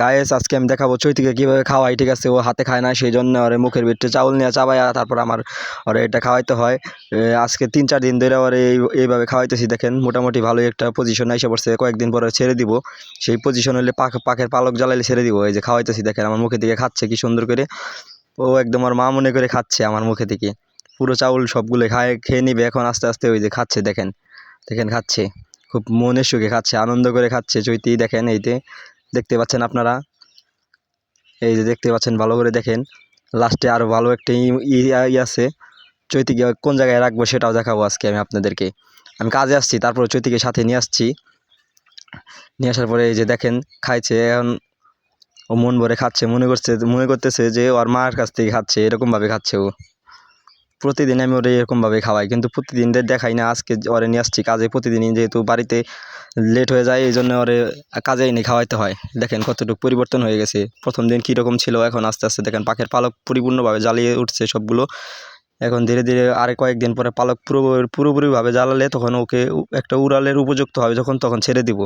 Guys আজকে আমি দেখাবো চৈতিকে কিভাবে খাওয়াই। ঠিক আছে, ও হাতে খায় না, সেই জন্য ওরে মুখের ভিতরে চাউল নিয়ে চাবাইয়া তারপর আমার ওরে এটা খাওয়াইতে হয়। আজকে 3-4 দিন ধরে ওরে এইভাবে খাওয়াইতেছি। দেখেন মোটামুটি ভালোই একটা পজিশন এসে পড়ছে, কয়েকদিন পরে ছেড়ে দিব। সেই পজিশন হলে পাখের পালক জ্বালাইলে ছেড়ে দিব। এই যে খাওয়াইতেছি, দেখেন আমার মুখে দিকে খাচ্ছে কি সুন্দর করে। ও একদম আর মা মনে করে খাচ্ছে আমার মুখে থেকে। পুরো চাউল সবগুলো খেয়ে নিবে এখন আস্তে আস্তে। ওই যে খাচ্ছে, দেখেন দেখেন খাচ্ছে, খুব মনের সুখে খাচ্ছে, আনন্দ করে খাচ্ছে চৈতি। দেখেন এইতে দেখতে পাচ্ছেন আপনারা, এই যে দেখতে পাচ্ছেন, ভালো করে দেখেন। লাস্টে আরো ভালো একটা ই আছে। চৈতিকে কোন জায়গায় রাখবো সেটাও দেখাবো আজকে আমি আপনাদেরকে। আমি কাজে আসছি, তারপর চৈতিকে সাথে নিয়ে আসছি। নিয়ে আসার পরে এই যে দেখেন খাইছে এখন। ও মন ভরে খাচ্ছে, মনে করতেছে যে ওর মার কাছ থেকে খাচ্ছে, এরকম ভাবে খাচ্ছে ও। প্রতিদিন আমি ওরে এরকম ভাবে খাওয়াই, কিন্তু প্রতিদিন দেখাই না। আজকে ওরে নিয়ে আসছি কাজে, প্রতিদিনই যেহেতু বাড়িতে লেট হয়ে যায় এই জন্য ওরে কাজে এনে খাওয়াইতে হয়। দেখেন কতটুকু পরিবর্তন হয়ে গেছে। প্রথম দিন কীরকম ছিল, এখন আস্তে আস্তে দেখেন পাখের পালক পরিপূর্ণভাবে জ্বালিয়ে উঠছে সবগুলো। এখন ধীরে ধীরে আরে কয়েকদিন পরে পালক পুরোপুরিভাবে জ্বালালে তখন ওকে একটা উড়ালের উপযুক্ত হবে, যখন তখন ছেড়ে দিব।